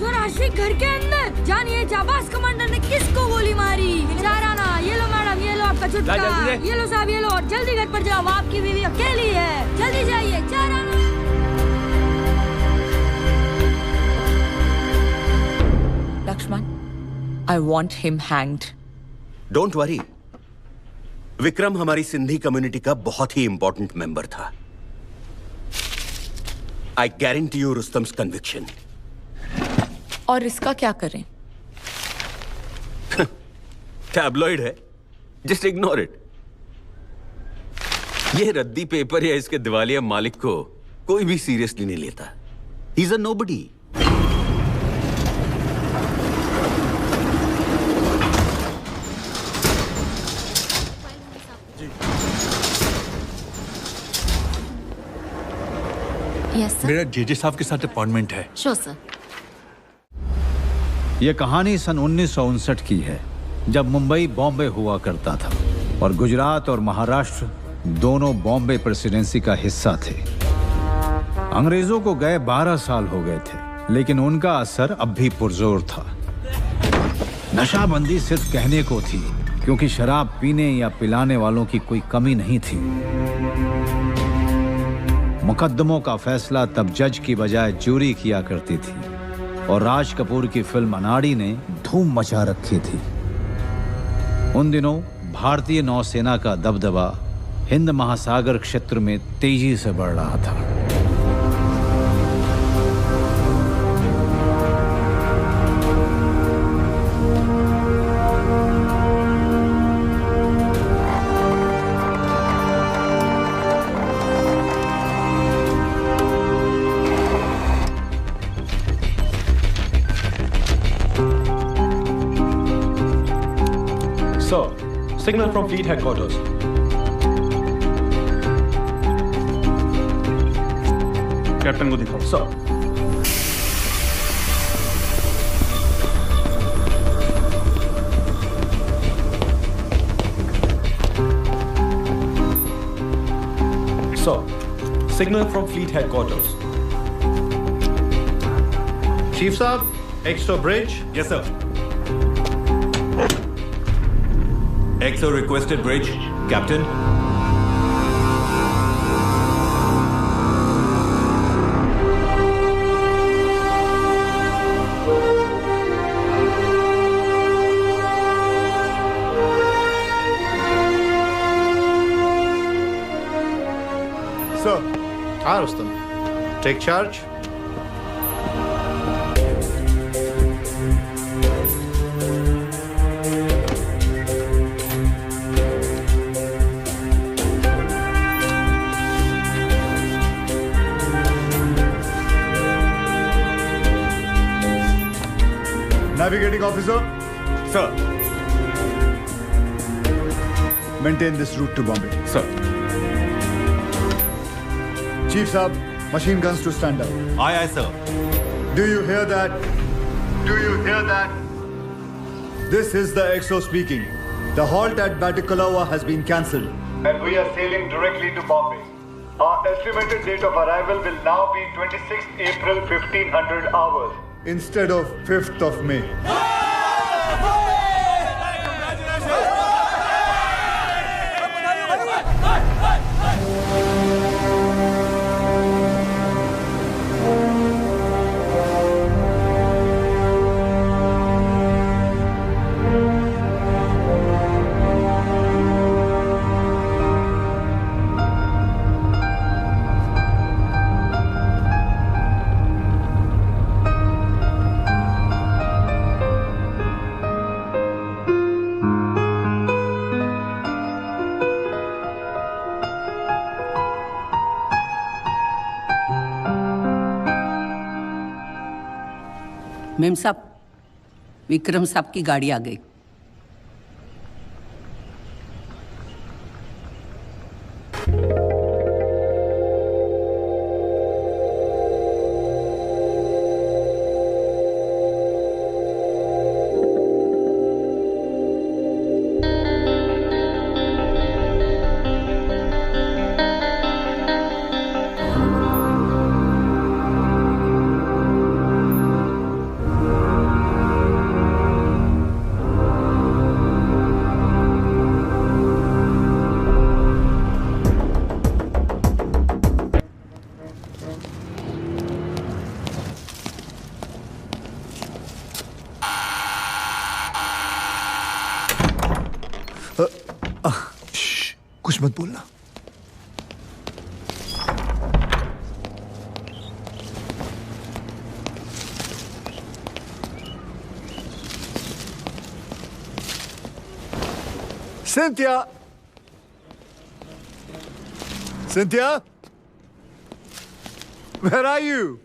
तो राशि घर के अंदर। जानिए जाबाज कमांडर ने किसको गोली मारी। बेचारा ना। ये लो मैडम, ये लो आपका छुटका। ये लो साहब, ये लो। और जल्दी घर पर जाओ, आपकी बीवी अकेली है। जल्दी जाइए। चाराना। Laxman, I want him hanged. Don't worry, Vikram हमारी सिंधी कम्युनिटी का बहुत ही इंपॉर्टेंट मेंबर था। I guarantee you Rustom's conviction. और इसका क्या करें? टैबलॉइड है, जस्ट इग्नोर इट। ये रद्दी पेपर या इसके दिवालिया मालिक को कोई भी सीरियसली नहीं लेता। He is a nobody. Yes sir. मेरा जेजे साहब के साथ अपॉइंटमेंट है। Sure sir. यह कहानी सन 1959 की है, जब मुंबई बॉम्बे हुआ करता था और गुजरात और महाराष्ट्र दोनों बॉम्बे प्रेसिडेंसी का हिस्सा थे। अंग्रेजों को गए 12 साल हो गए थे, लेकिन उनका असर अब भी पुरजोर था। नशाबंदी सिर्फ कहने को थी, क्योंकि शराब पीने या पिलाने वालों की कोई कमी नहीं थी। मुकद्दमों का फैसला तब जज की बजाय जूरी किया करती थी, और राज कपूर की फिल्म अनाड़ी ने धूम मचा रखी थी। उन दिनों भारतीय नौसेना का दबदबा हिंद महासागर क्षेत्र में तेजी से बढ़ रहा था। Signal from Fleet Headquarters. Captain को दिखाओ। Sir. Sir, signal from Fleet Headquarters. Chief Saab, extra bridge. Yes, sir. XO requested bridge, Captain. Sir. Rustam. Take charge. Navigating officer. Sir. Maintain this route to Bombay. Sir. Chief Saab, machine guns to stand down. Aye, aye, sir. Do you hear that? Do you hear that? This is the XO speaking. The halt at Batticaloa has been cancelled, and we are sailing directly to Bombay. Our estimated date of arrival will now be 26th April 1500 hours instead of 5th of May. Ma'am साहब, विक्रम साहब की गाड़ी आ गई। कुछ मत बोलना। Cynthia! Cynthia? Where are you?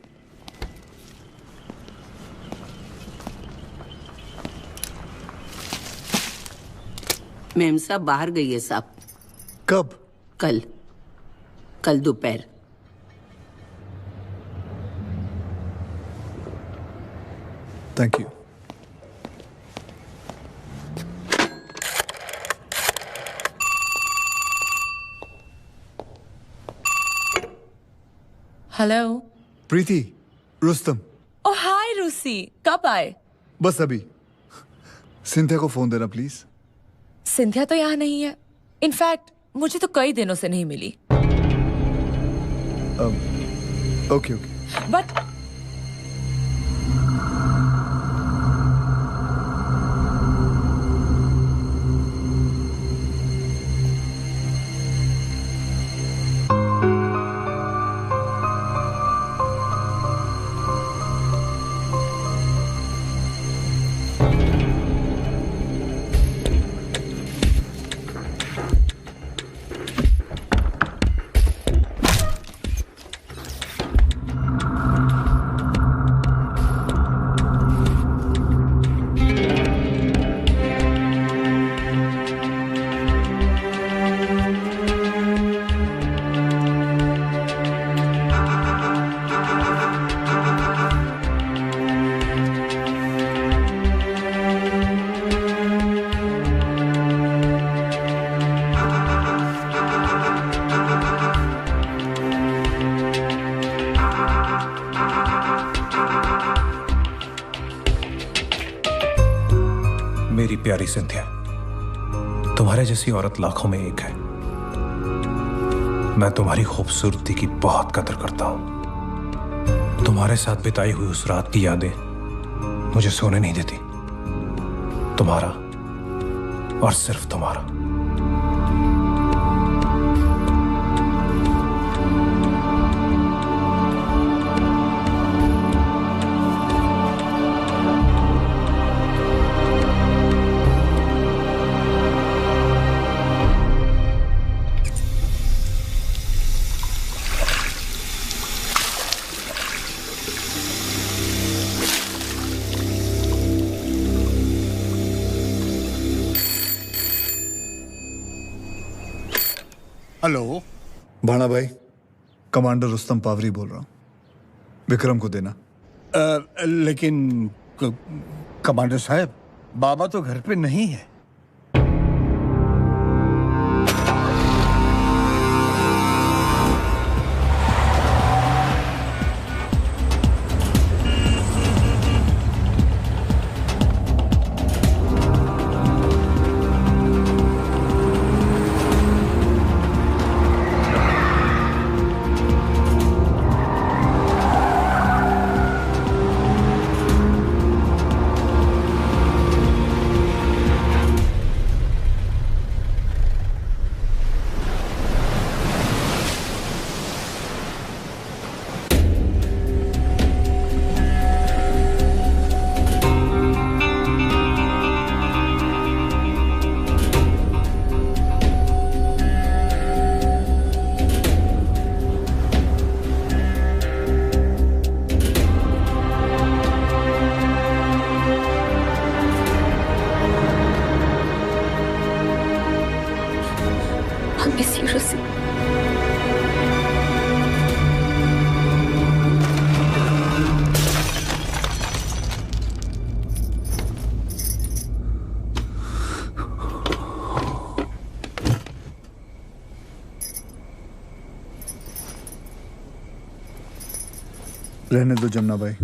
Ma'am साहब बाहर गई है साहब। कब? कल दोपहर। Thank you. हेलो। प्रीति, रुस्तम। ओह हाय रूसी, कब आए? बस अभी। सिंथिया को फोन देना प्लीज। सिंथिया तो यहाँ नहीं है। इनफैक्ट मुझे तो कई दिनों से नहीं मिली। ओके। बट मेरी प्यारी सिंथिया, तुम्हारे जैसी औरत लाखों में एक है। मैं तुम्हारी खूबसूरती की बहुत कदर करता हूं। तुम्हारे साथ बिताई हुई उस रात की यादें मुझे सोने नहीं देती। तुम्हारा और सिर्फ तुम्हारा। हेलो भाना भाई, कमांडर रुस्तम पावरी बोल रहा हूँ। विक्रम को देना। लेकिन कमांडर साहब, बाबा तो घर पे नहीं है। रहने दो जमुना भाई।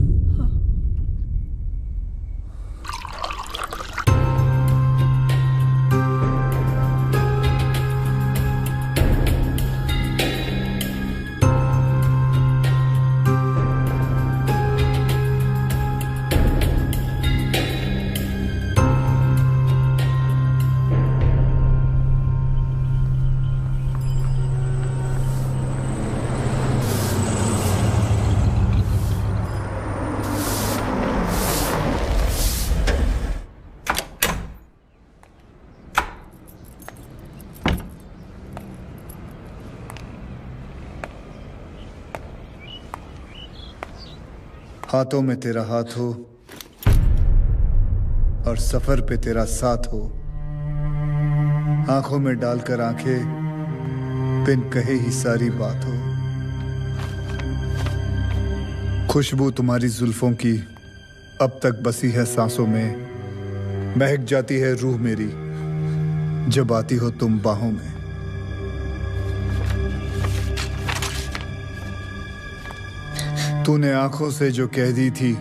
हाथों में तेरा हाथ हो और सफर पे तेरा साथ हो, आंखों में डालकर आंखें बिन कहे ही सारी बात हो। खुशबू तुम्हारी जुल्फों की अब तक बसी है सांसों में, महक जाती है रूह मेरी जब आती हो तुम बाहों में। तूने आंखों से जो कह दी थी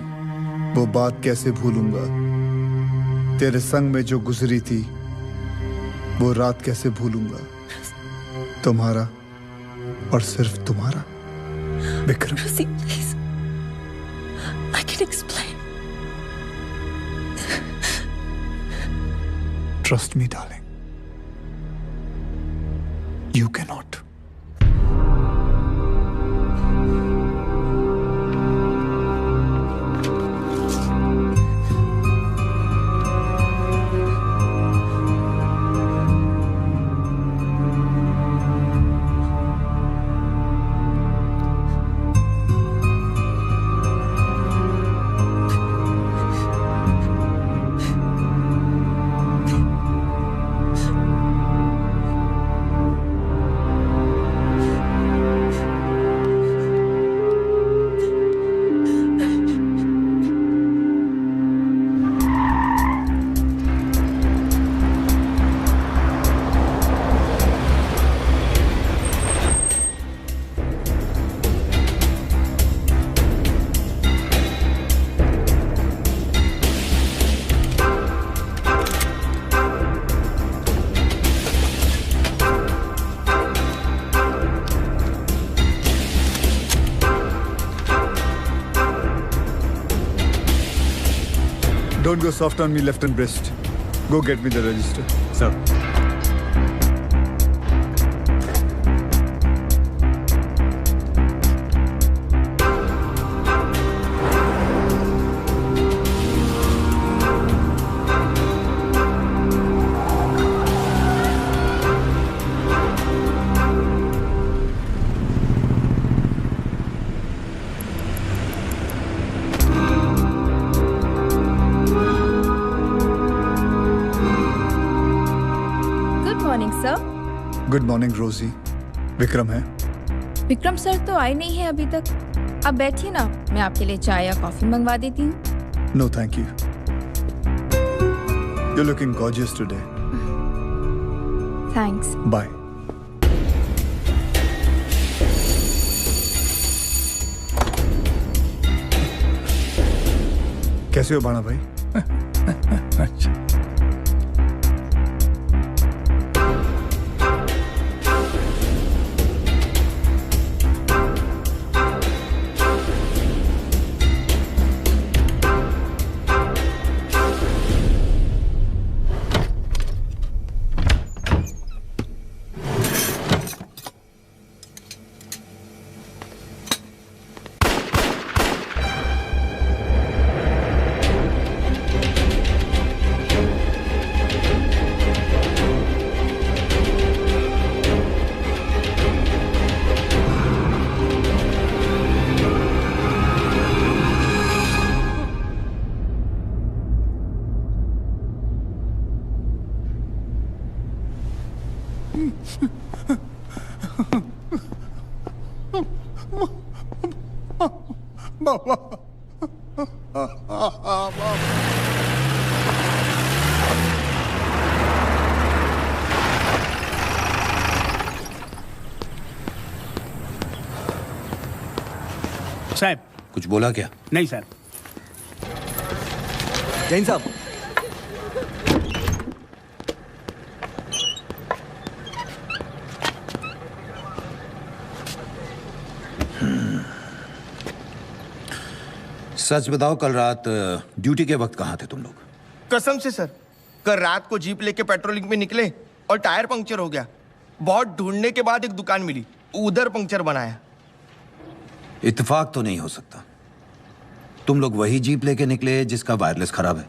वो बात कैसे भूलूंगा, तेरे संग में जो गुजरी थी वो रात कैसे भूलूंगा। तुम्हारा और सिर्फ तुम्हारा Vikram. Rosie, please. I can explain. Trust me, darling. You cannot. Don't go soft on me left and breast. Go get me the register. Sir. Good morning रोजी। विक्रम है? विक्रम सर तो आए नहीं है अभी तक। अब बैठिए ना, मैं आपके लिए चाय या कॉफी मंगवा देती हूँ। No thank you. You're looking gorgeous today. Thanks. Bye. कैसे हो बाणा भाई? अच्छा। साहब कुछ बोला क्या? नहीं सर। जैन साहब, सच बताओ, कल रात ड्यूटी के वक्त कहाँ थे तुम लोग? कसम से सर, कल रात को जीप लेके पेट्रोलिंग में निकले और टायर पंक्चर हो गया। बहुत ढूंढने के बाद एक दुकान मिली, उधर पंक्चर बनाया। इत्तेफाक तो नहीं हो सकता। तुम लोग वही जीप लेके निकले जिसका वायरलेस खराब है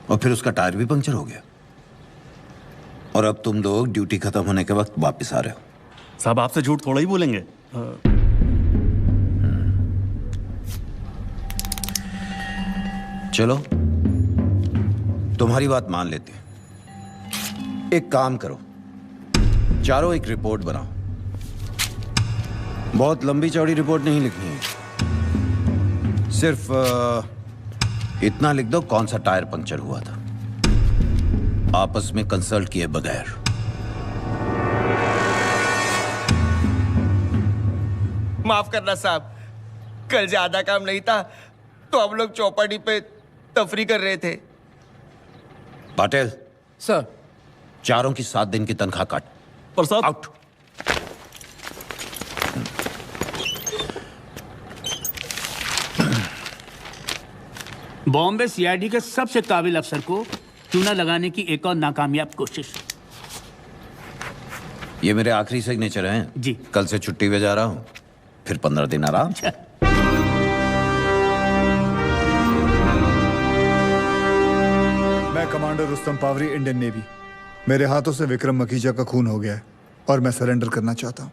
और फिर उसका टायर भी पंक्चर हो गया, और अब तुम लोग ड्यूटी खत्म होने के वक्त वापस आ रहे हो। साहब आपसे झूठ थोड़ा ही बोलेंगे। चलो तुम्हारी बात मान लेते हैं। एक काम करो, चारों एक रिपोर्ट बनाओ। बहुत लंबी चौड़ी रिपोर्ट नहीं लिखनी है, सिर्फ इतना लिख दो कौन सा टायर पंक्चर हुआ था, आपस में कंसल्ट किए बगैर। माफ करना साहब, कल ज्यादा काम नहीं था तो हम लोग चौपाटी पे तफरी कर रहे थे। पाटिल सर, चारों की 7 दिन की तनख्वाह काट। पर साहब आउट। बॉम्बे सीआईडी के सबसे काबिल अफसर को चूना लगाने की एक और नाकामयाब कोशिश। ये मेरे आखिरी सिग्नेचर हैं जी। कल से छुट्टी पे जा रहा हूं, फिर 15 दिन आराम। मैं commander Rustom Pavri, Indian navy. मेरे हाथों से विक्रम मखीजा का खून हो गया है और मैं सरेंडर करना चाहता हूं।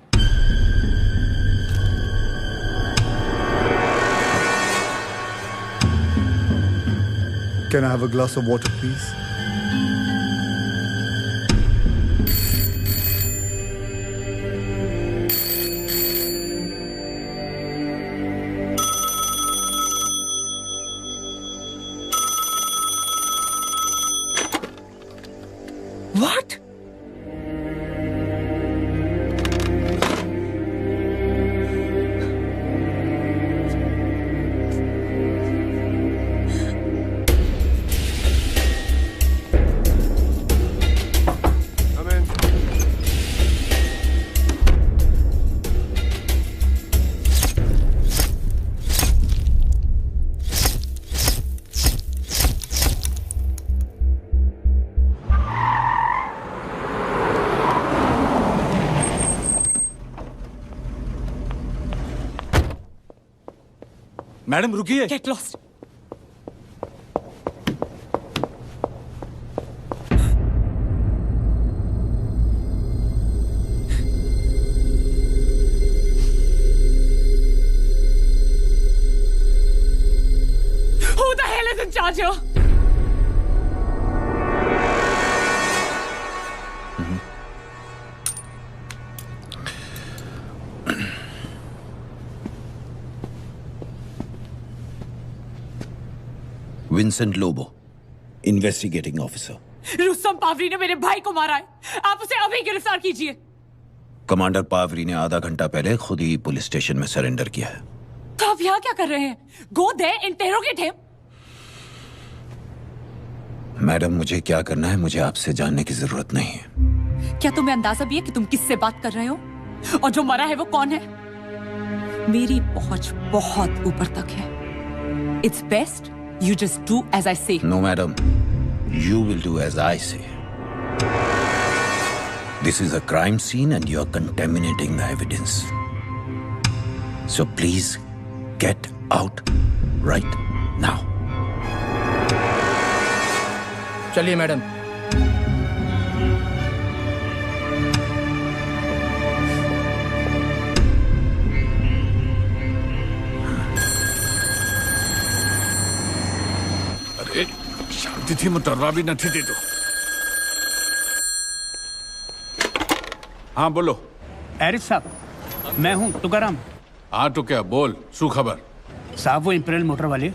Can I have a glass of water, please? What? Madam रुकिए। Get lost. Who the hell is in charge here? Vincent Lobo, investigating officer. Rustom Pavri ने मेरे भाई को मारा है, आप उसे अभी गिरफ्तार कीजिए। कमांडर पावरी ने आधा घंटा पहले खुद ही पुलिस स्टेशन में सरेंडर किया है। तो आप यहाँ क्या कर रहे हैं? Go there, interrogate him. Madam, मुझे क्या करना है मुझे आपसे जानने की जरूरत नहीं है। क्या तुम्हें अंदाजा भी है कि तुम किससे बात कर रहे हो? और जो मरा है वो कौन है? मेरी पहुंच बहुत ऊपर तक है। It's best you just do as I say. No, madam. You will do as I say. This is a crime scene and you are contaminating the evidence. So please get out right now. चलिए madam. अरे शांति थी, मुतर्रा भी न थी दे दो। हाँ बोलो। Eris साहब, मैं हूँ तुकाराम। हाँ तो क्या बोल, शू खबर? साहब वो इंपीरियल मोटर वाले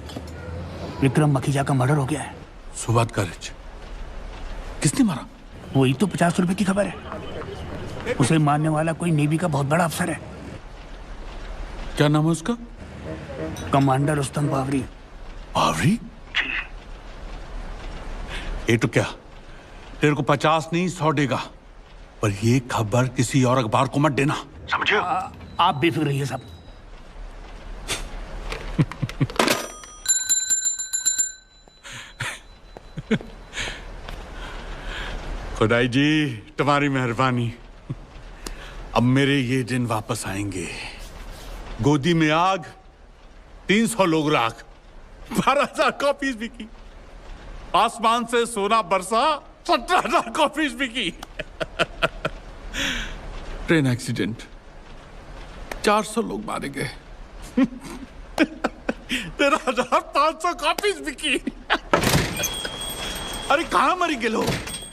विक्रम मखीजा का मर्डर हो गया है। सुबात करेज। किसने मारा? वही तो 50 रुपए की खबर है। उसे मारने वाला कोई नेवी का बहुत बड़ा अफसर है। क्या नाम है उसका? कमांडर रुस्तम पावरी। पावरी? ये तो क्या तेरे को 50 नहीं 100 देगा, पर ये खबर किसी और अखबार को मत देना, समझे? आप बेफिक्र रहिए साहब। खुदाई जी तुम्हारी मेहरबानी। अब मेरे ये दिन वापस आएंगे। गोदी में आग, 300 लोग राख, 12,000 कॉपीज बिकी। आसमान से सोना बरसा, 17,000 कॉपीज बिकी। ट्रेन एक्सीडेंट, 400 लोग मारे गए। 13,500 कॉपीज बिकी। अरे कहाँ मरी गेलो?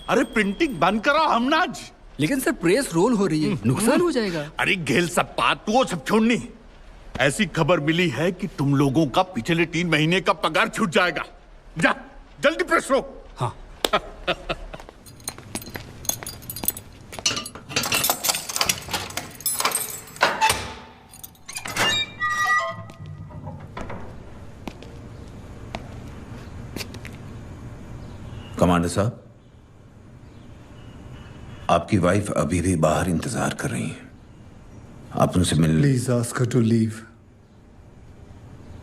अरे प्रिंटिंग बंद करो हमनाज। लेकिन सर प्रेस रोल हो रही है, नुकसान हो जाएगा। अरे घेल सब बात वो सब छोड़नी। ऐसी खबर मिली है कि तुम लोगों का पिछले 3 महीने का पगार छूट जाएगा। जा जल्दी प्रेस रो। हाँ। कमांडर साहब, आपकी वाइफ अभी भी बाहर इंतजार कर रही हैं। आप उनसे मिल। Please ask her to leave.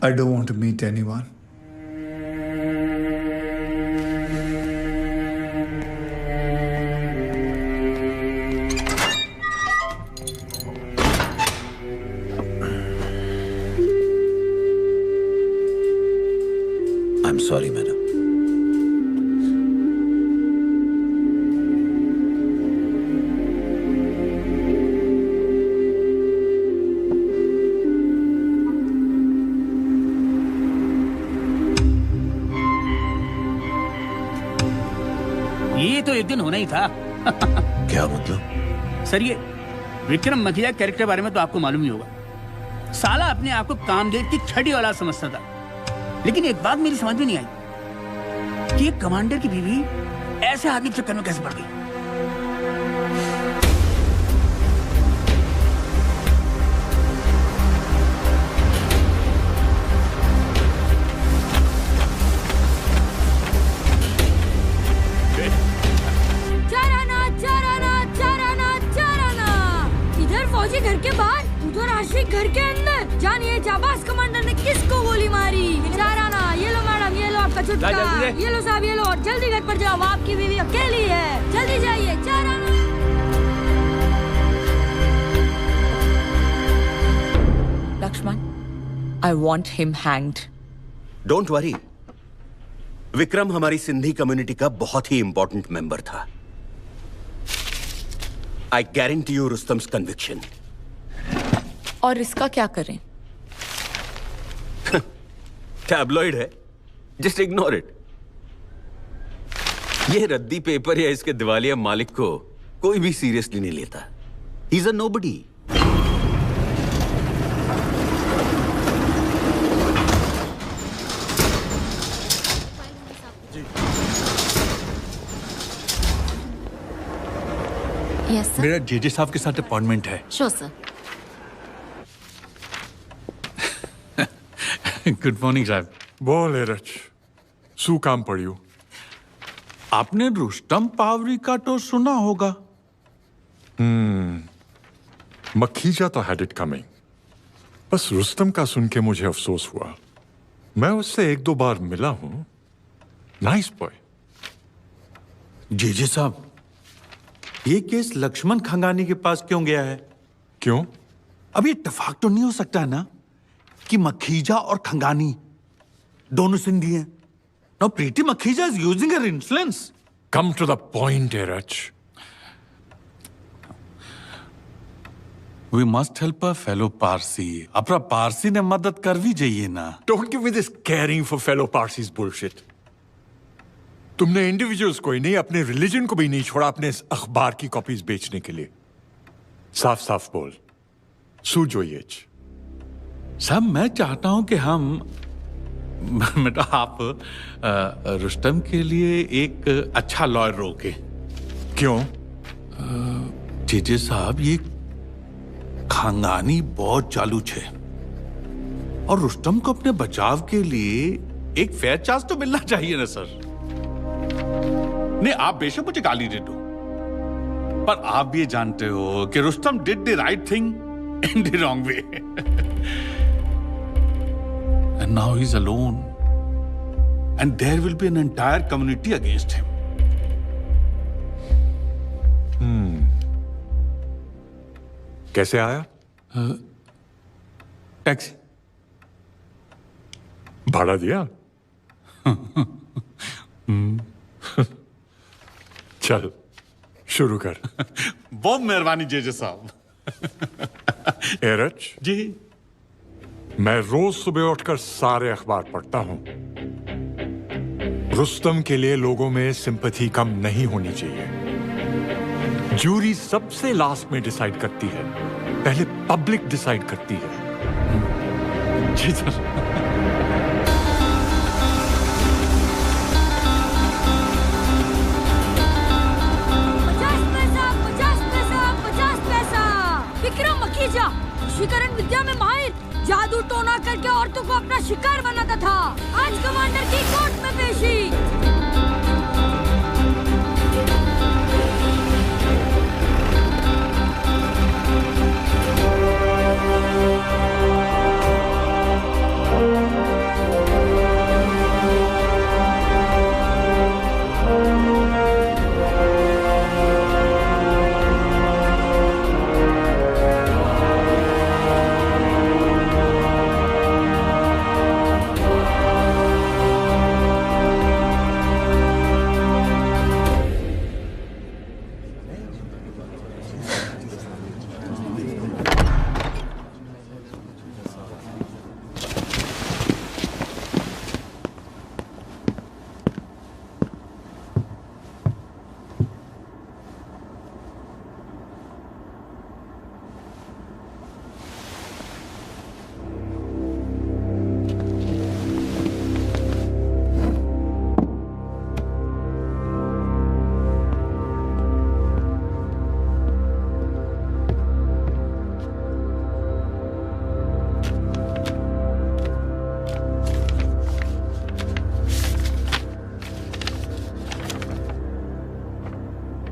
I don't want to meet anyone. I'm sorry, madam. ये तो एक दिन होना ही था। क्या मतलब? सर ये विक्रम मखिया कैरेक्टर बारे में तो आपको मालूम ही होगा। साला अपने आप को कामदेव की छठी औलाद समझता था। लेकिन एक बात मेरी समझ में नहीं आई कि एक कमांडर की बीवी ऐसे आदमी के चक्कर में कैसे पड़ गई। फौजी घर के बाहर, उधर आशिक घर के अंदर। जानिए जाबाज कमांडर ने किसको गोली मारी? चाराना। ये लो मैडम, ये लो आपका चुटका। ये लो साहब, ये लो। और जल्दी घर पर जाओ, आपकी बीवी अकेली है। जल्दी जाइए। चाराना। Laxman, I want him hanged. Don't worry, Vikram हमारी सिंधी कम्युनिटी का बहुत ही इंपॉर्टेंट मेंबर था। I guarantee you Rustom's conviction. और इसका क्या करें? टैबलॉइड है, जस्ट इग्नोर इट। ये रद्दी पेपर या इसके दिवालिया मालिक को कोई भी सीरियसली नहीं लेता। He is a nobody. Yes, sir. मेरा जेजे साहब के साथ अपॉइंटमेंट है। Sure sir. गुड मॉर्निंग साहब। बोल रच, शू काम पड़ियो? आपने रुस्तम पावरी का तो सुना होगा। मखीजा तो हैड इट कमिंग। बस रुस्तम का सुन के मुझे अफसोस हुआ। मैं उससे 1-2 बार मिला हूं। Nice boy. जेजे साहब, ये केस लक्ष्मण खंगानी के पास क्यों गया है? क्यों? अब ये इत्तेफाक तो नहीं हो सकता है ना कि मखीजा और खंगानी दोनों सिंधी हैं। Now Preeti Makhija is using her influence. Come to the point, Raj. We must help a fellow Parsi. अपना पारसी ने मदद कर भी जाइए ना। Don't give me this caring for fellow Parsis bullshit. तुमने इंडिविजुअल्स को ही नहीं, अपने रिलीजन को भी नहीं छोड़ा अपने इस अखबार की कॉपीज बेचने के लिए। साफ साफ बोल, सूझो ये। साहब मैं चाहता हूं कि हम बेटा आप रुस्तम के लिए एक अच्छा लॉयर रोके। क्यों? जेजे साहब, ये खानदानी बहुत चालू है और रुस्तम को अपने बचाव के लिए एक फेयर चांस तो मिलना चाहिए ना सर। नहीं, आप बेशक मुझे गाली दे दो, पर आप भी जानते हो कि Rustam did the right thing in the wrong way. And now he's alone. And there will be an entire community against him. कैसे आया? टैक्सी। भाड़ा दिया? चल शुरू कर। बहुत मेहरबानी जेजे साहब। एरच जी, मैं रोज सुबह उठकर सारे अखबार पढ़ता हूं। रुस्तम के लिए लोगों में सिंपैथी कम नहीं होनी चाहिए। जूरी सबसे लास्ट में डिसाइड करती है, पहले पब्लिक डिसाइड करती है। जी सर। 50 पैसा, 50 पैसा, 50 पैसा। विक्रम मखीजा वशीकरण विद्या में माहिर, जादू टोना करके औरतों को अपना शिकार बनाता था। आज कमांडर की कोर्ट में पेशी।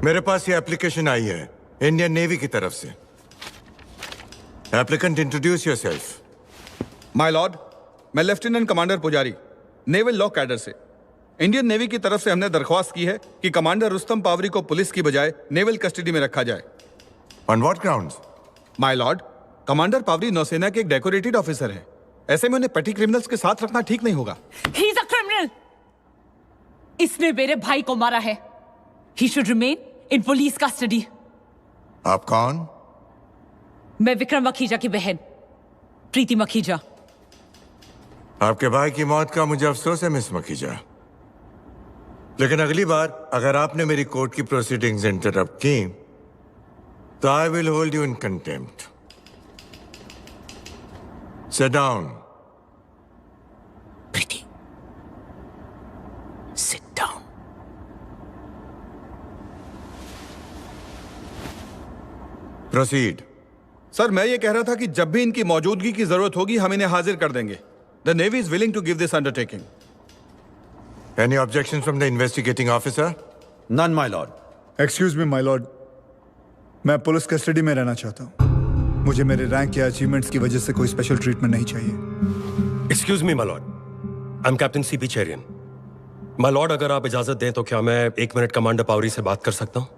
मेरे पास ये एप्लीकेशन आई है इंडियन नेवी की तरफ से। Applicant introduce yourself. My Lord, मैं लेफ्टिनेंट कमांडर पुजारी, नेवल लॉ कैडर से। इंडियन नेवी की तरफ से हमने दरख्वास्त की है कि कमांडर रुस्तम पावरी को पुलिस की बजाय नेवल कस्टडी में रखा जाए। On what grounds? My lord, commander Pavri नौसेना के एक डेकोरेटेड ऑफिसर है। ऐसे में उन्हें पेटी क्रिमिनल्स के साथ रखना ठीक नहीं होगा। He is a criminal. इसने मेरे भाई को मारा है। He should remain in police custody. आप कौन? मैं विक्रम मखीजा की बहन प्रीति मखीजा। आपके भाई की मौत का मुझे अफसोस है मिस मखीजा, लेकिन अगली बार अगर आपने मेरी कोर्ट की प्रोसीडिंग्स इंटरप्ट की तो I will hold you in contempt. Sit down. Preeti, sit down. Proceed. Sir, मैं ये कह रहा था कि जब भी इनकी मौजूदगी की जरूरत होगी हम इन्हें हाजिर कर देंगे। The navy is willing to give this undertaking. Any objections from the investigating officer? None, my lord. Excuse me, my lord. मैं पुलिस कस्टडी में रहना चाहता हूँ। मुझे मेरे रैंक या अचीवमेंट्स की वजह से कोई स्पेशल ट्रीटमेंट नहीं चाहिए। Excuse me, my lord. I'm Captain C.P. Cherian. My lord, अगर आप इजाजत दें तो क्या मैं 1 मिनट कमांडर पावरी से बात कर सकता हूँ?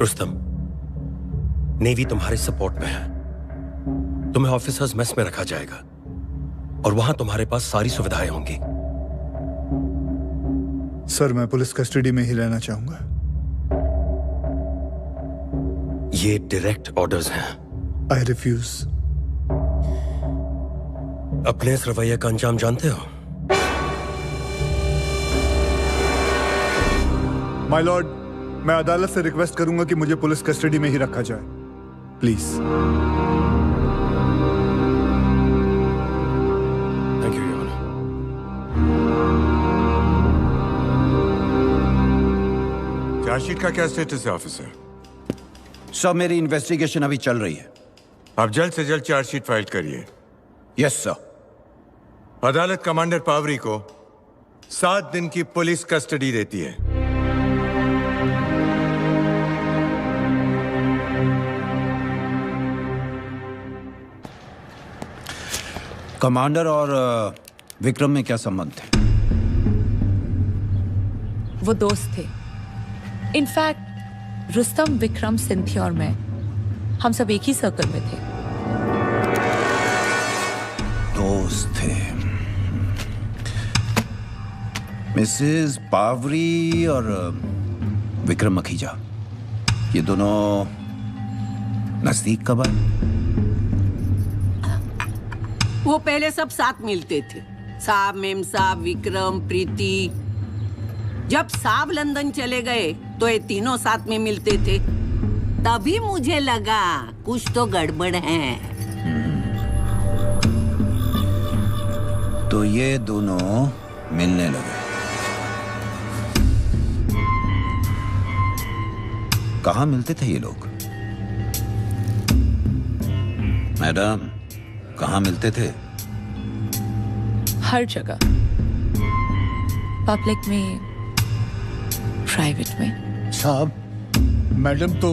रुस्तम, नेवी तुम्हारे सपोर्ट में है। तुम्हें ऑफिसर्स मेस में रखा जाएगा और वहां तुम्हारे पास सारी सुविधाएं होंगी। सर, मैं पुलिस कस्टडी में ही रहना चाहूंगा। ये डायरेक्ट ऑर्डर्स हैं। I refuse. अपने इस रवैये का अंजाम जानते हो? माय लॉर्ड, मैं अदालत से रिक्वेस्ट करूंगा कि मुझे पुलिस कस्टडी में ही रखा जाए, please. Thank you your honour. Chargesheet का क्या स्टेटस है ऑफिसर? सर, मेरी इन्वेस्टिगेशन अभी चल रही है। आप जल्द से जल्द चार्जशीट फाइल करिए। Yes sir. अदालत कमांडर पावरी को 7 दिन की पुलिस कस्टडी देती है। कमांडर और विक्रम में क्या संबंध थे? वो दोस्त थे। इनफैक्ट रुस्तम, विक्रम, सिंथिया और मैं, हम सब एक ही सर्कल में थे। दोस्त थे। मिसेस पावरी और विक्रम मखीजा, ये दोनों नजदीक कब आए? वो पहले सब साथ मिलते थे, साहब, मेम साहब, विक्रम, प्रीति। जब साहब लंदन चले गए तो ये तीनों साथ में मिलते थे। तभी मुझे लगा कुछ तो गड़बड़ है। तो ये दोनों मिलने लगे। कहाँ मिलते थे ये लोग? मैडम, कहाँ मिलते थे? हर जगह, पब्लिक में, प्राइवेट में। साहब, मैडम तो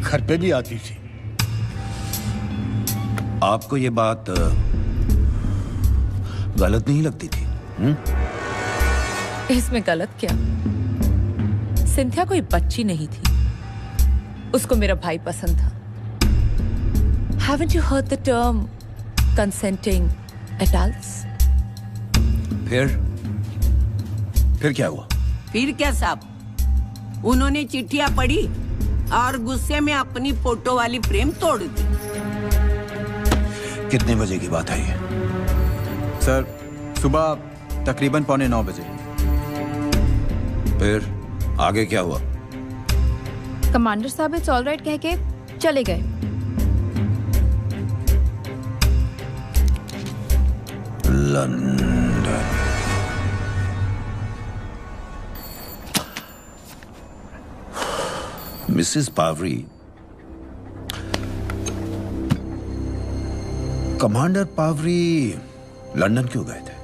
घर पे भी आती थी। आपको ये बात गलत नहीं लगती थी? इसमें गलत क्या? सिंथिया कोई बच्ची नहीं थी, उसको मेरा भाई पसंद था। Haven't you heard the term consenting adults? फिर क्या हुआ? फिर क्या साहब, उन्होंने चिट्ठियां पढ़ी और गुस्से में अपनी फोटो वाली फ्रेम तोड़ दी। कितने बजे की बात है ये? सर, सुबह तकरीबन 8:45 बजे। फिर आगे क्या हुआ? कमांडर साहब इट्स ऑल राइट कह के चले गए। London. Mrs Pavri, commander Pavri London क्यों गए थे?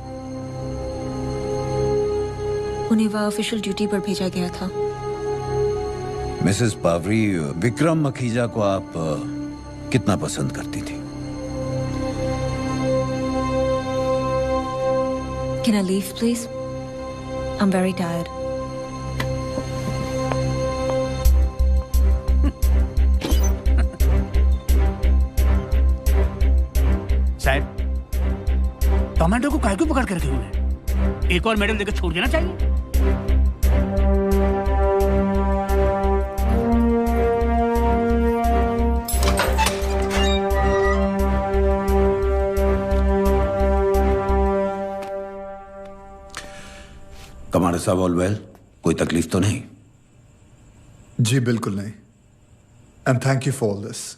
उन्हें वह ऑफिशियल ड्यूटी पर भेजा गया था। मिसेस पावरी, विक्रम मखीजा को आप कितना पसंद करती थी? Can I leave, please? I'm very tired. साहब, टमाटो को काहे क्यों पकड़ कर रखे हुए हैं? एक और मेडल देकर छोड़ देना चाहिए। कमांडर साहब, ऑल वेल? कोई तकलीफ तो नहीं? जी बिल्कुल नहीं। And thank you for all this.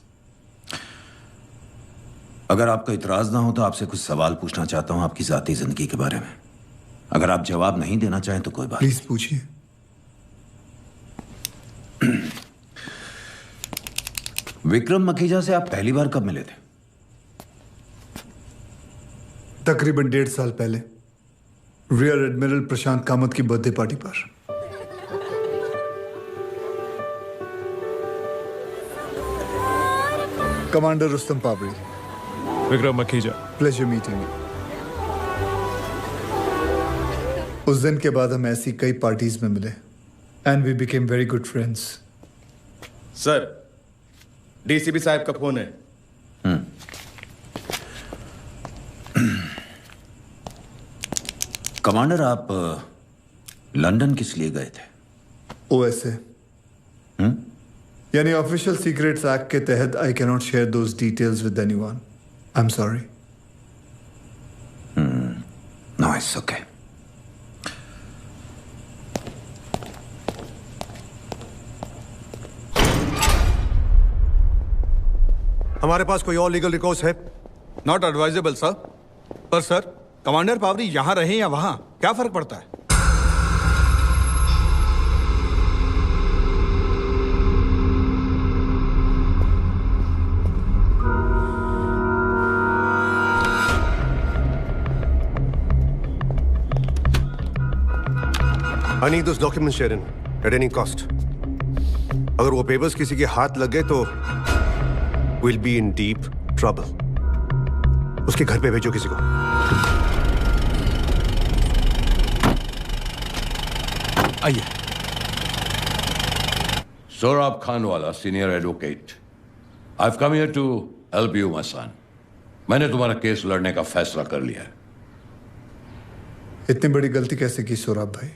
अगर आपका इतराज ना हो तो आपसे कुछ सवाल पूछना चाहता हूं आपकी जाती जिंदगी के बारे में। अगर आप जवाब नहीं देना चाहें तो कोई बात। प्लीज पूछिए। विक्रम मखीजा से आप पहली बार कब मिले थे? तकरीबन 1.5 साल पहले, रियर एडमिरल प्रशांत कामत की बर्थडे पार्टी पर। Commander Rustom Pavri. Vikram Makhija. Pleasure meeting. उस दिन के बाद हम ऐसी कई पार्टीज में मिले and we became very good friends. Sir, DCP साहब का फोन है। कमांडर, आप लंदन किस लिए गए थे? ओएसए, यानी ऑफिशियल सीक्रेट्स एक्ट के तहत I can not share those details with anyone. I am sorry. No, it's okay. हमारे पास कोई और लीगल रिकॉर्ड्स है? Not advisable sir. पर सर, कमांडर पावरी यहां रहे या वहां, क्या फर्क पड़ता है? I need those documents, Sharon, at any cost. अगर वो पेपर्स किसी के हाथ लग गए तो we'll be in deep trouble. उसके घर पे भेजो किसी को। आइए। Sohrab Khanwala, senior advocate. I've come here to help you, my son. मैंने तुम्हारा केस लड़ने का फैसला कर लिया है। इतनी बड़ी गलती कैसे की सोराब भाई?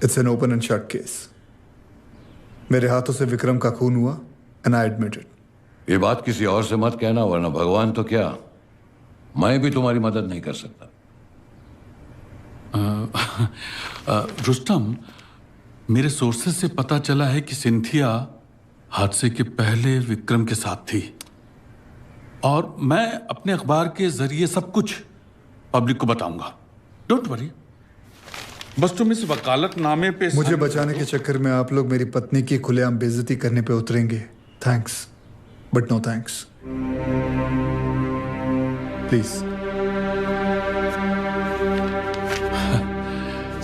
It's an open and shut case. मेरे हाथों से विक्रम का खून हुआ एंड आई एडमिट इट। ये बात किसी और से मत कहना, वरना भगवान तो क्या, मैं भी तुम्हारी मदद नहीं कर सकता। रुस्तम, मेरे सोर्सेस से पता चला है कि सिंथिया हादसे के पहले विक्रम के साथ थी, और मैं अपने अखबार के जरिए सब कुछ पब्लिक को बताऊंगा। डोंट वरी, बस तुम इस वकालतनामे पे मुझे बचाने के चक्कर में आप लोग मेरी पत्नी की खुलेआम बेइज्जती करने पे उतरेंगे। Thanks but no thanks. Please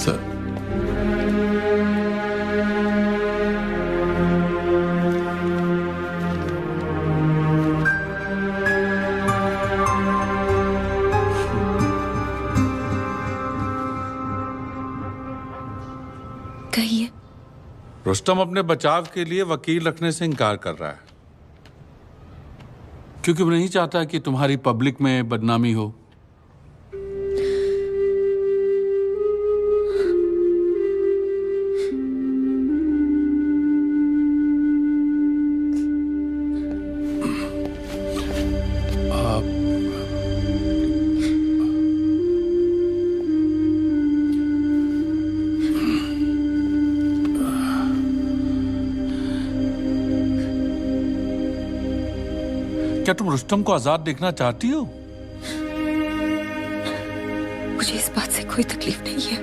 sir. कहिए। रुस्तम अपने बचाव के लिए वकील रखने से इनकार कर रहा है, क्योंकि वो नहीं चाहता कि तुम्हारी पब्लिक में बदनामी हो। क्या तुम रुस्तम को आजाद देखना चाहती हो? मुझे इस बात से कोई तकलीफ नहीं है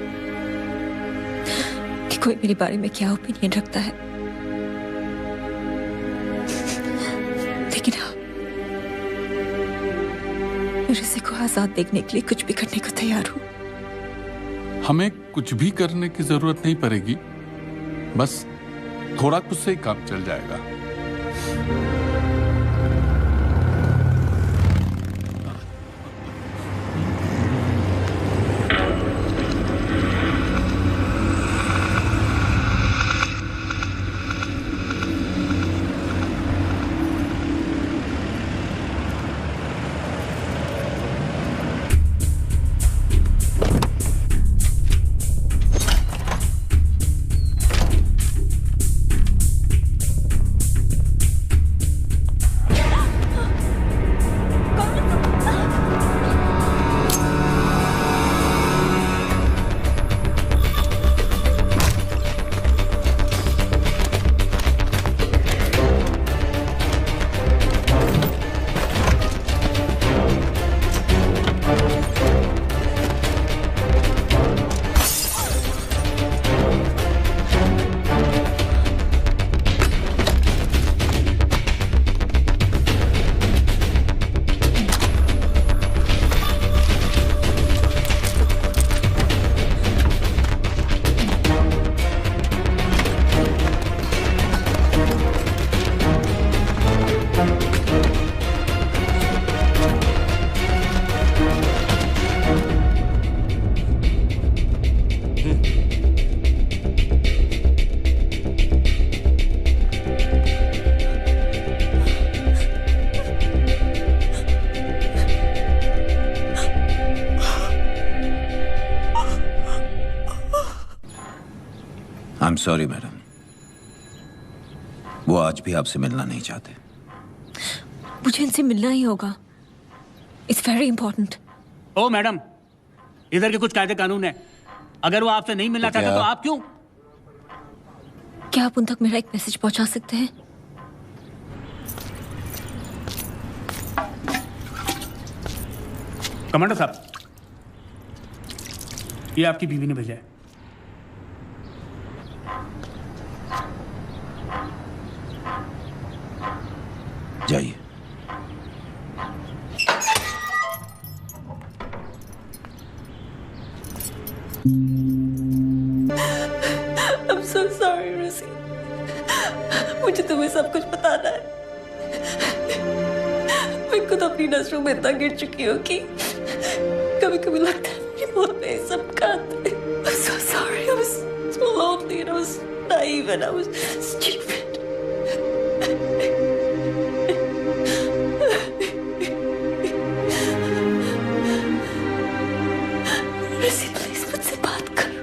कि कोई मेरे बारे में क्या ओपिनियन रखता है, लेकिन हाँ, मैं ऋषि को आजाद देखने के लिए कुछ भी करने को तैयार हूँ। हमें कुछ भी करने की जरूरत नहीं पड़ेगी, बस थोड़ा कुछ से ही काम चल जाएगा। आई एम सॉरी मैडम, वो आज भी आपसे मिलना नहीं चाहते। मुझे इनसे मिलना ही होगा। It's very important. Oh madam, इधर के कुछ कायदे कानून है। अगर वो आपसे नहीं मिलना चाहता तो आप क्यों? क्या आप उन तक मेरा एक मैसेज पहुंचा सकते हैं? कमांडर साहब, ये आपकी बीवी ने भेजा है। जाइए। I'm so sorry, ऋषि। मुझे तुम्हें सब कुछ बताना है। मैं खुद अपनी नजरों में इतना गिर चुकी हूँ कि कभी-कभी लगता है मेरी मौत में सब काट है। I'm so sorry. I was so lonely and I was naive and I was stupid. Rishi, please मुझसे बात करो।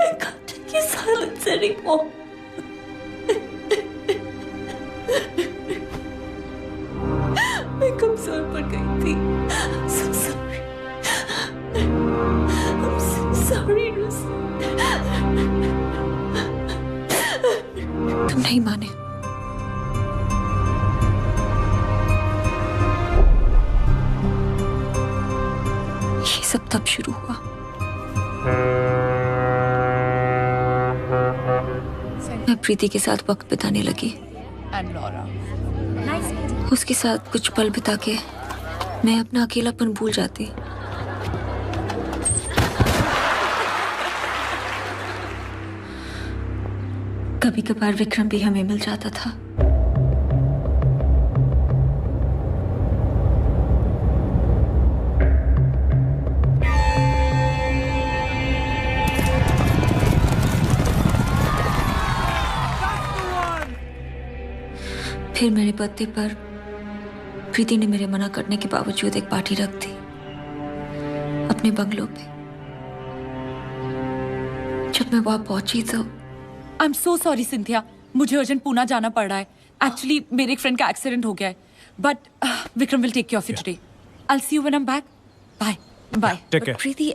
I can't take your silence anymore. जोर पड़ गई थी। So sorry. I'm so sorry, Rustam. तुम नहीं माने। ये सब तब शुरू हुआ मैं प्रीति के साथ वक्त बिताने लगी। And Laura. उसके साथ कुछ पल बिता के मैं अपना अकेलापन भूल जाती। कभी कभार विक्रम भी हमें मिल जाता था। फिर मेरे बर्थडे पर प्रीति ने मेरे मना करने के बावजूद एक पार्टी रख दी अपने बंगलो पे। जब मैं वहां पहुंची तो I'm so sorry, सिंथिया। मुझे अर्जेंट पूना जाना पड़ रहा है। एक्चुअली मेरे एक फ्रेंड का एक्सीडेंट हो गया है। But Vikram will take care of you today. I'll see you when I'm back. Bye. Bye. Take care. Preeti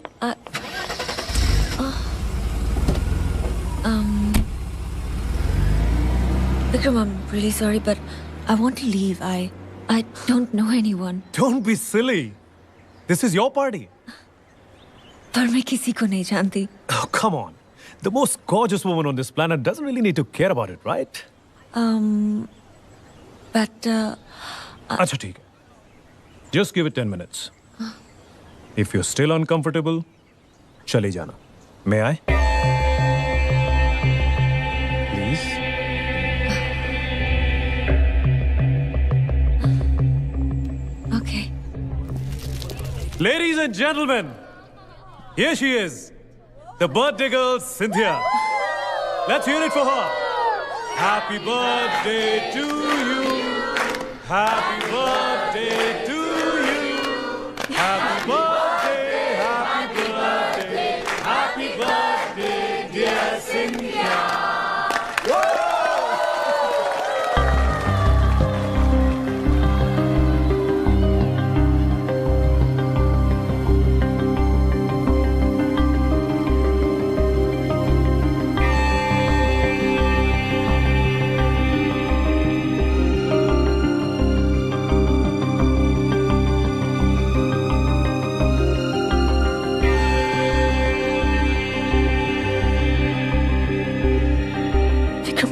Vikram, I'm really sorry, but I want to leave. I don't know anyone. Don't be silly. This is your party. पर मैं किसी को नहीं जानती। Oh, come on. The most gorgeous woman on this planet doesn't really need to care about it, right? But अच्छा ठीक है. Just give it 10 minutes. If you're still uncomfortable, चले जाना. May I? Please. Okay. Ladies and gentlemen, here she is, the birthday girl, Cynthia. Let's hear it for her. Happy birthday to you. Happy birthday to you. Happy birthday, happy birthday, happy birthday, dear Cynthia.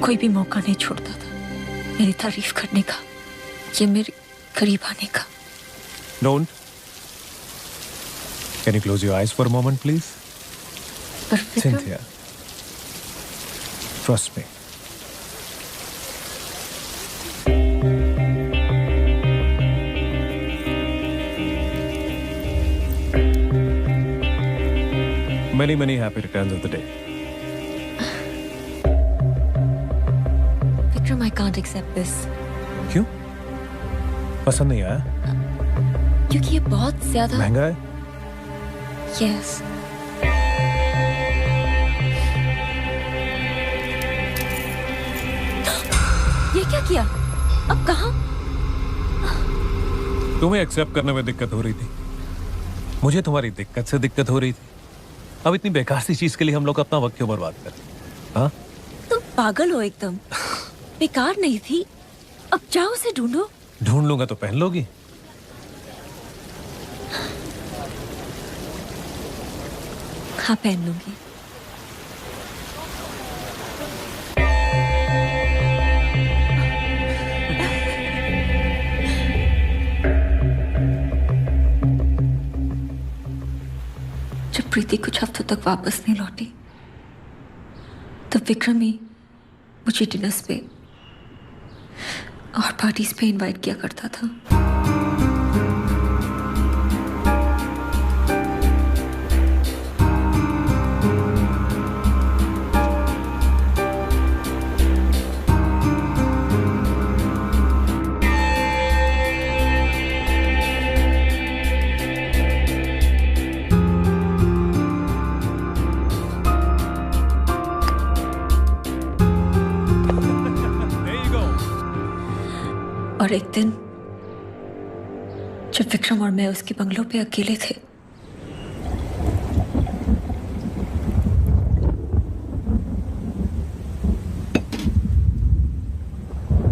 कोई भी मौका नहीं छोड़ता था मेरी तारीफ करने का, ये मेरे करीब आने का। Don't. Can you close your eyes for a moment, please? Cynthia, trust me. Many, many happy returns of the day. Vikram, I can't accept this. क्यों? पसंद नहीं आया? क्योंकि ये बहुत ज्यादा महंगा है? Yes. ये क्या किया? अब कहाँ? तुम्हें एक्सेप्ट करने में दिक्कत हो रही थी, मुझे तुम्हारी दिक्कत से दिक्कत हो रही थी। अब इतनी बेकार सी चीज के लिए हम लोग अपना वक्त क्यों बर्बाद करें? हाँ? तुम पागल हो एकदम। बेकार नहीं थी, अब जाओ उसे ढूंढो। ढूंढ लूंगा तो पहन लोगी। हाँ, पहन लूंगी। जब प्रीति कुछ हफ्तों तक वापस नहीं लौटी, तब विक्रम ही मुझे डिनर्स पे और पार्टीज पे इनवाइट किया करता था। और एक दिन जब विक्रम और मैं उसके बंगलों पे अकेले थे,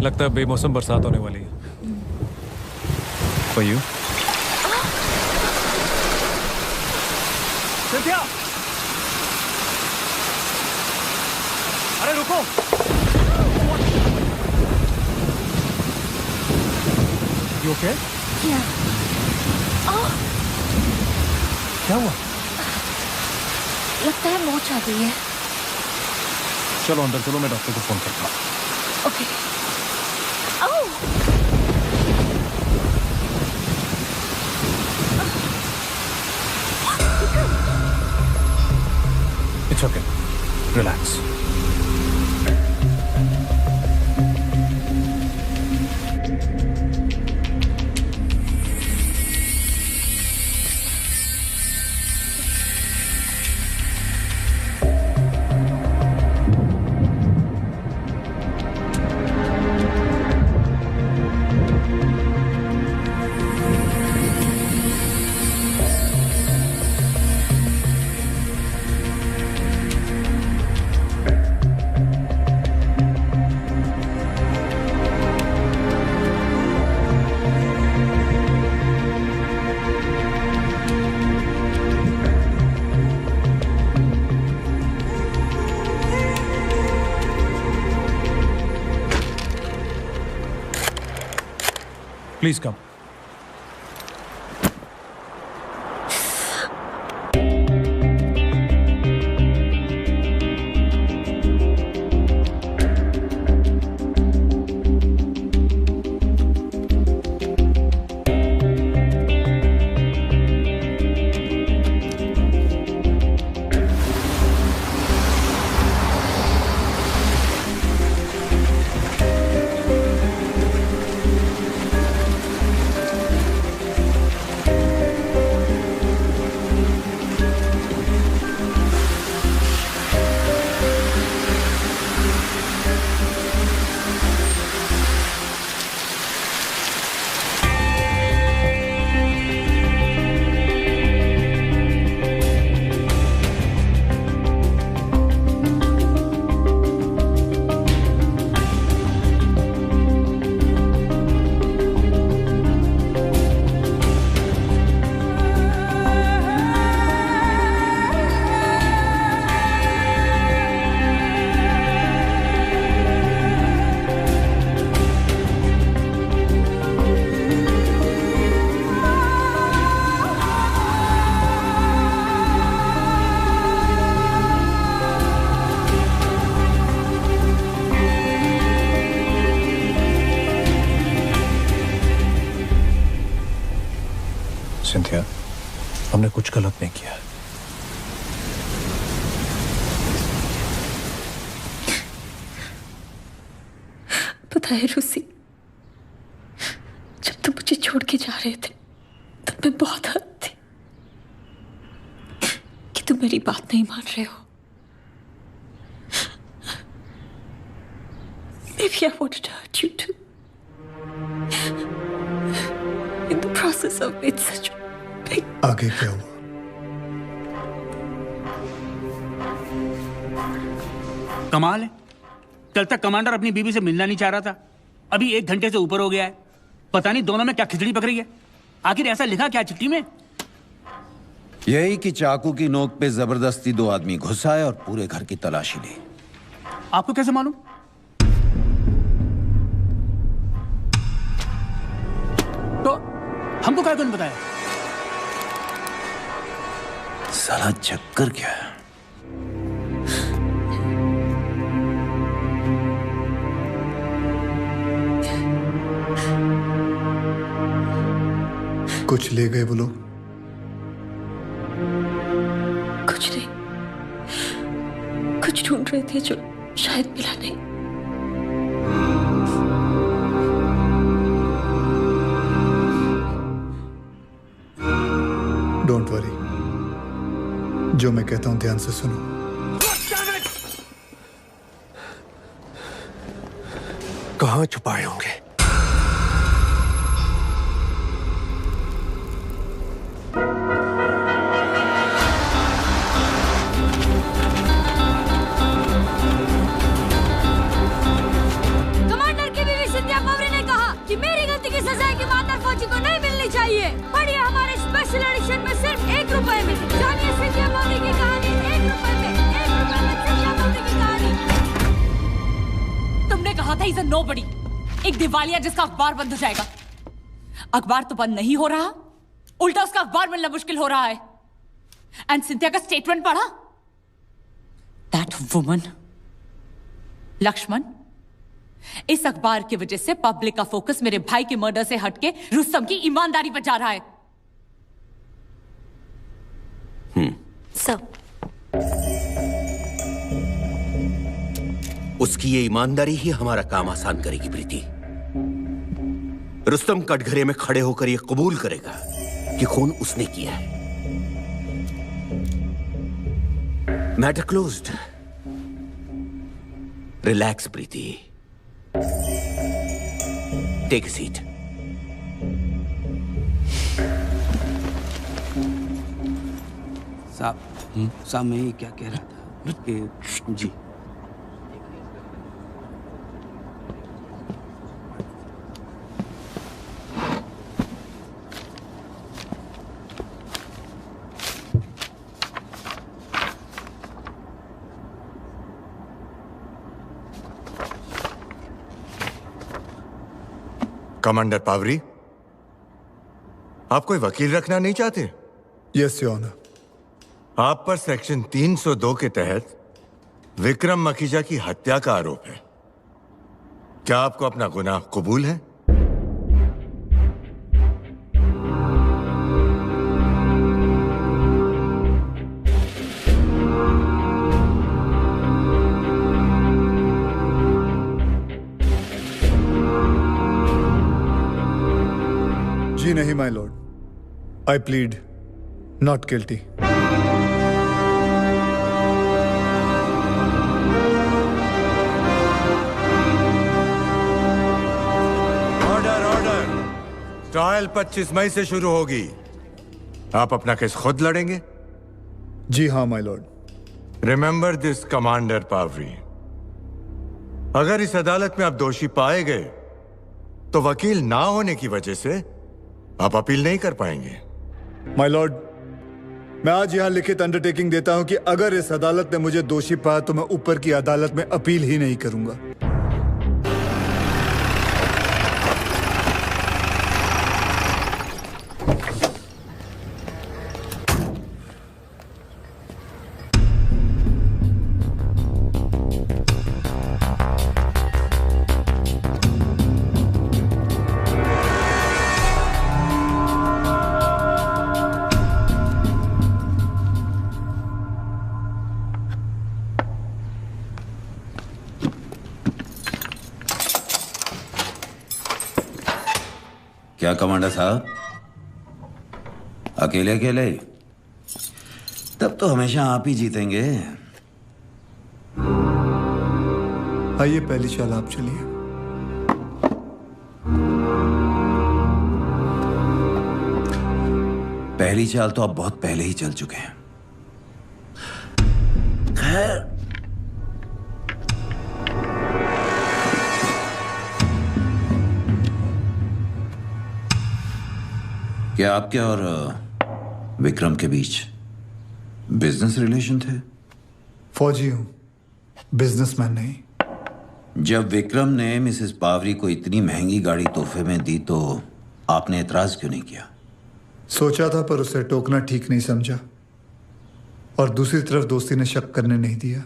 लगता है बेमौसम बरसात होने वाली है। For you? सिंथिया! अरे रुको! You okay? Yeah. क्या हुआ? लगता है मोच आ गई है। चलो अंदर चलो, मैं डॉक्टर को फोन करता हूँ। Okay. It's okay. Relax. Please come. Cynthia, हमने कुछ गलत नहीं किया। पता है रूसी, जब तुम मुझे छोड़ के जा रहे थे तब मैं बहुत हद थी कि तुम मेरी बात नहीं मान रहे हो। Maybe I wanted to hurt you too. In the process of made such big. आगे क्या हुआ? कमाल है, कल तक कमांडर अपनी बीवी से मिलना नहीं चाह रहा था, अभी 1 घंटे से ऊपर हो गया है। पता नहीं दोनों में क्या खिचड़ी पक रही है। आखिर ऐसा लिखा क्या चिट्ठी में? यही कि चाकू की नोक पे जबरदस्ती 2 आदमी घुस आए और पूरे घर की तलाशी ली। आपको कैसे मालूम? तो हमको क्या कौन बताया? साला चक्कर क्या है? कुछ ले गए वो लोग? कुछ नहीं, कुछ ढूंढ रहे थे जो शायद मिला नहीं। डोंट वरी, जो मैं कहता हूं ध्यान से सुनो। कहां छुपाए होंगे? बच्ची को नहीं मिलनी चाहिए। पढ़िए हमारे स्पेशल एडिशन में सिर्फ ₹1 में। जानिए सिंधिया पावरी की कहानी ₹1 में। ₹1 में सिंधिया पावरी की कहानी। तुमने कहा था इसे नोबडी, एक दिवालिया जिसका अखबार बंद हो जाएगा। अखबार तो बंद नहीं हो रहा, उल्टा उसका अखबार मिलना मुश्किल हो रहा है। एंड सिंथिया का स्टेटमेंट पढ़ा? दैट वुमन लक्ष्मण, इस अखबार की वजह से पब्लिक का फोकस मेरे भाई के मर्डर से हटके रुस्तम की ईमानदारी पर जा रहा है। सब उसकी ये ईमानदारी ही हमारा काम आसान करेगी प्रीति। रुस्तम कटघरे में खड़े होकर ये कबूल करेगा कि खून उसने किया है। Matter closed. Relax Preeti, take a seat. साहब मैं ये क्या कह रहा था कि जी कमांडर पावरी, आप कोई वकील रखना नहीं चाहते? Yes your honour. आप पर सेक्शन 302 के तहत विक्रम मखीजा की हत्या का आरोप है। क्या आपको अपना गुनाह कबूल है? जी नहीं my Lord, I plead not guilty. Order order. Trial 25 मई से शुरू होगी। आप अपना केस खुद लड़ेंगे? जी हाँ my lord. Remember this commander Pavri, अगर इस अदालत में आप दोषी पाए गए तो वकील ना होने की वजह से आप अपील नहीं कर पाएंगे। माय लॉर्ड, मैं आज यहां लिखित अंडरटेकिंग देता हूं कि अगर इस अदालत ने मुझे दोषी पाया तो मैं ऊपर की अदालत में अपील ही नहीं करूंगा। क्या कमांडर साहब, अकेले अकेले? तब तो हमेशा आप ही जीतेंगे। आइए पहली चाल आप चलिए। पहली चाल तो आप बहुत पहले ही चल चुके हैं। खैर, क्या आपके और विक्रम के बीच बिजनेस रिलेशन थे? फौजी हूं, बिजनेसमैन नहीं। जब विक्रम ने मिसेस पावरी को इतनी महंगी गाड़ी तोहफे में दी तो आपने एतराज क्यों नहीं किया? सोचा था पर उसे टोकना ठीक नहीं समझा, और दूसरी तरफ दोस्ती ने शक करने नहीं दिया।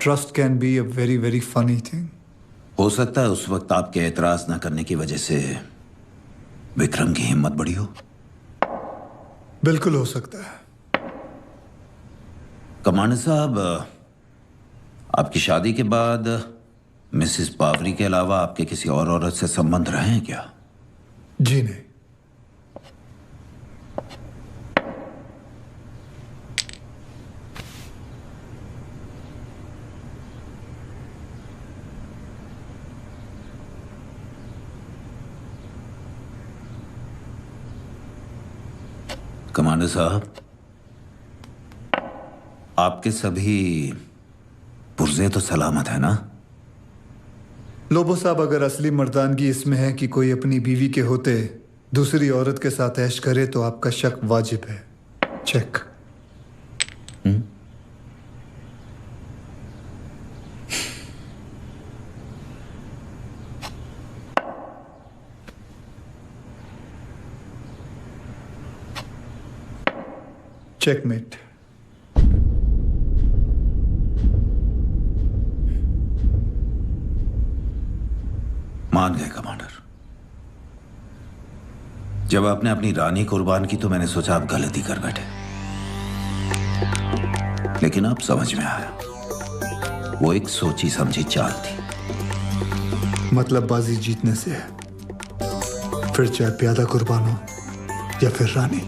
Trust can be a very very funny thing. हो सकता है उस वक्त आपके एतराज न करने की वजह से विक्रम की हिम्मत बढ़ी हो। बिल्कुल हो सकता है। कमांडर साहब, आपकी शादी के बाद मिसेस पावरी के अलावा आपके किसी और औरत से संबंध रहे हैं क्या? जी नहीं। कमांडर साहब, आपके सभी पुर्जे तो सलामत है ना? लोबो साहब, अगर असली मर्दानगी इसमें है कि कोई अपनी बीवी के होते दूसरी औरत के साथ ऐश करे तो आपका शक वाजिब है। चेक। चेकमेट। मान गए कमांडर। जब आपने अपनी रानी कुर्बान की तो मैंने सोचा आप गलती कर बैठे, लेकिन अब समझ में आया वो एक सोची समझी चाल थी। मतलब बाजी जीतने से है, फिर चाहे प्यादा कुर्बान हो या फिर रानी।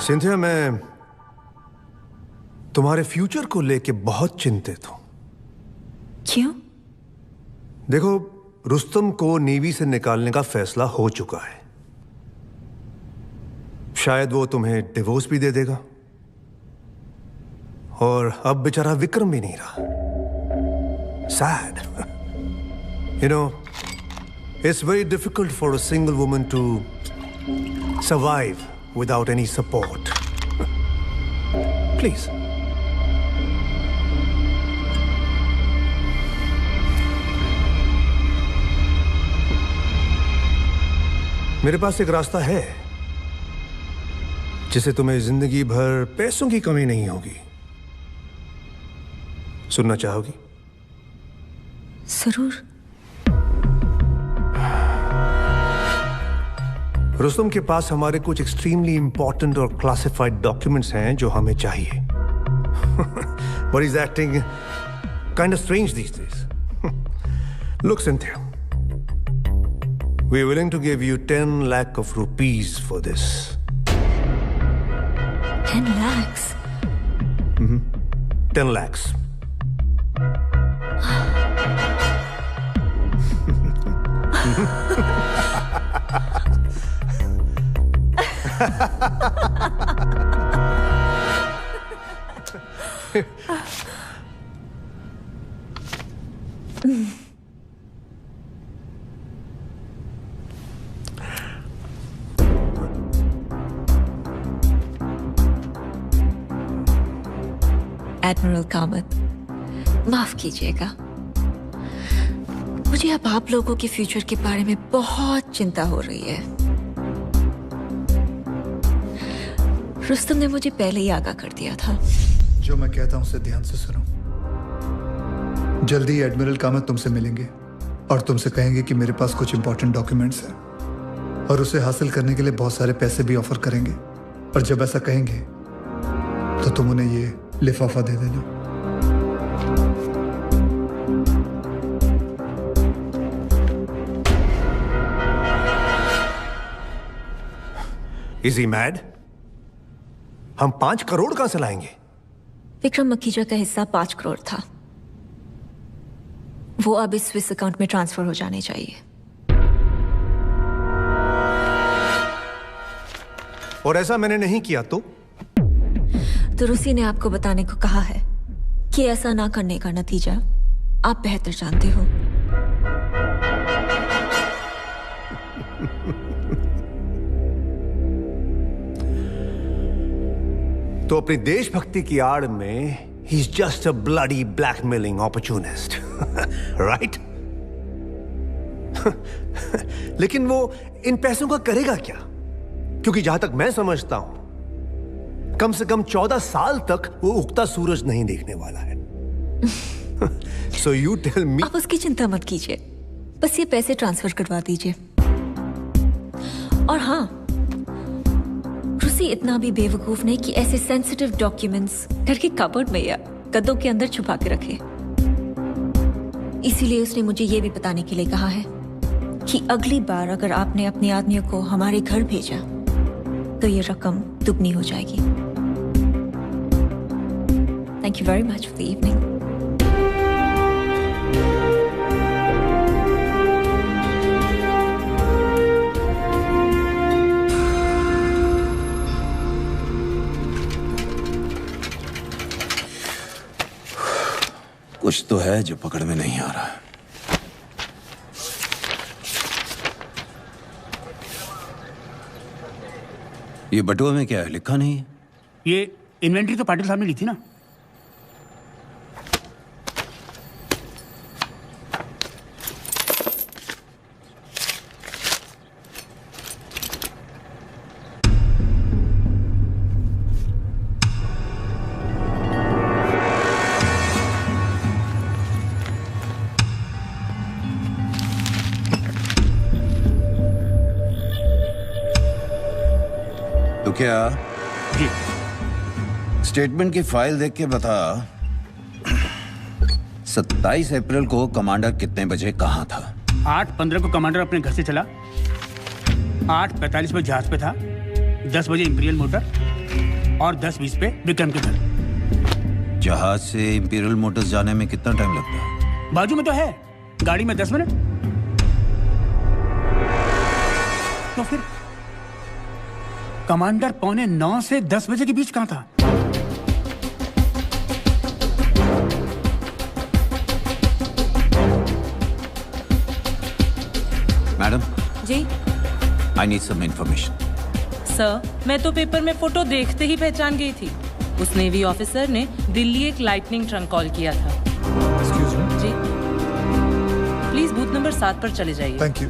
सिंथिया, मैं तुम्हारे फ्यूचर को लेके बहुत चिंतित हूं। क्यों? देखो, रुस्तम को नेवी से निकालने का फैसला हो चुका है। शायद वो तुम्हें डिवोर्स भी दे देगा, और अब बेचारा विक्रम भी नहीं रहा। Sad. You know, it's very difficult for a single woman to survive without any support. Please. मेरे पास एक रास्ता है जिसे तुम्हें जिंदगी भर पैसों की कमी नहीं होगी। सुनना चाहोगी? जरूर। रुस्तम के पास हमारे कुछ एक्सट्रीमली इंपॉर्टेंट और क्लासिफाइड डॉक्यूमेंट्स हैं जो हमें चाहिए। But he's acting kind of strange these days. Look, Cynthia, we're willing to give you 10 lakh of rupees for this. 10 lakhs? 10 lakhs. Admiral Kamat, माफ कीजिएगा, मुझे अब आप लोगों के फ्यूचर के बारे में बहुत चिंता हो रही है। रुस्तम ने मुझे पहले ही आगाह कर दिया था। जो मैं कहता हूं उसे ध्यान से सुनो। जल्दी एडमिरल कामत तुमसे मिलेंगे और तुमसे कहेंगे कि मेरे पास कुछ इंपॉर्टेंट डॉक्यूमेंट्स हैं और उसे हासिल करने के लिए बहुत सारे पैसे भी ऑफर करेंगे। और जब ऐसा कहेंगे तो तुम उन्हें ये लिफाफा दे देना। Is he mad? हम 5 करोड़ कहां से लाएंगे? विक्रम मखीजा का हिस्सा 5 करोड़ था, वो अब इस स्विस अकाउंट में ट्रांसफर हो जाने चाहिए। और ऐसा मैंने नहीं किया तो रुसी ने आपको बताने को कहा है कि ऐसा ना करने का नतीजा आप बेहतर जानते हो। तो अपनी देशभक्ति की आड़ में he is just a bloody blackmailing opportunist, right? लेकिन वो इन पैसों का करेगा क्या? क्योंकि जहां तक मैं समझता हूं कम से कम 14 साल तक वो उगता सूरज नहीं देखने वाला है। So you tell me... आप उसकी चिंता मत कीजिए, बस ये पैसे ट्रांसफर करवा दीजिए। और हाँ, रूसी इतना भी बेवकूफ नहीं कि ऐसे सेंसिटिव डॉक्यूमेंट्स घर के कबर्ड में या गद्दों के अंदर छुपा के रखे। इसीलिए उसने मुझे ये भी बताने के लिए कहा है कि अगली बार अगर आपने अपने आदमियों को हमारे घर भेजा तो ये रकम दुगनी हो जाएगी। Thank you very much for the evening. कुछ तो है जो पकड़ में नहीं आ रहा है। ये बटुआ में क्या है, लिखा नहीं है? ये इन्वेंटरी तो पाटिल साहब ने ली थी ना। तो क्या जी स्टेटमेंट की फाइल देख के बता, 27 अप्रैल को कमांडर कितने बजे कहाँ था? 8:15 को कमांडर अपने घर से चला, 8:45 पे जहाज पे था, 10 बजे इंपीरियल मोटर और 10:20 पे विक्रम के घर। जहाज से इंपीरियल मोटर्स जाने में कितना टाइम लगता है? बाजू में तो है, गाड़ी में 10 मिनट। तो फिर कमांडर 8:45 से 10 बजे के बीच कहां था? Madam ji I need some information. Sir, मैं तो पेपर में फोटो देखते ही पहचान गई थी। उस नेवी ऑफिसर ने दिल्ली एक लाइटनिंग ट्रंक कॉल किया था। Excuse me. जी प्लीज बूथ नंबर 7 पर चले जाइए। Thank you.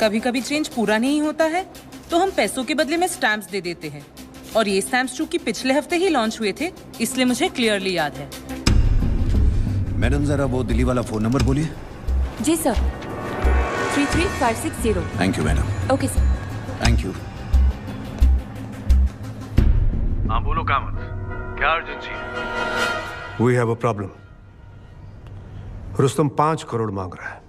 कभी कभी चेंज पूरा नहीं होता है तो हम पैसों के बदले में स्टैम्प्स दे देते हैं, और ये स्टैम्प्स चूंकि पिछले हफ्ते ही लॉन्च हुए थे इसलिए मुझे क्लियरली याद है। मैडम जरा वो दिल्ली वाला फोन नंबर बोलिए। जी sir, 33560। Thank you madam. Okay sir. Thank you. हाँ बोलो कामत, क्या अर्जेंसी है? We have a problem. Rustom 5 crore मांग रहा है।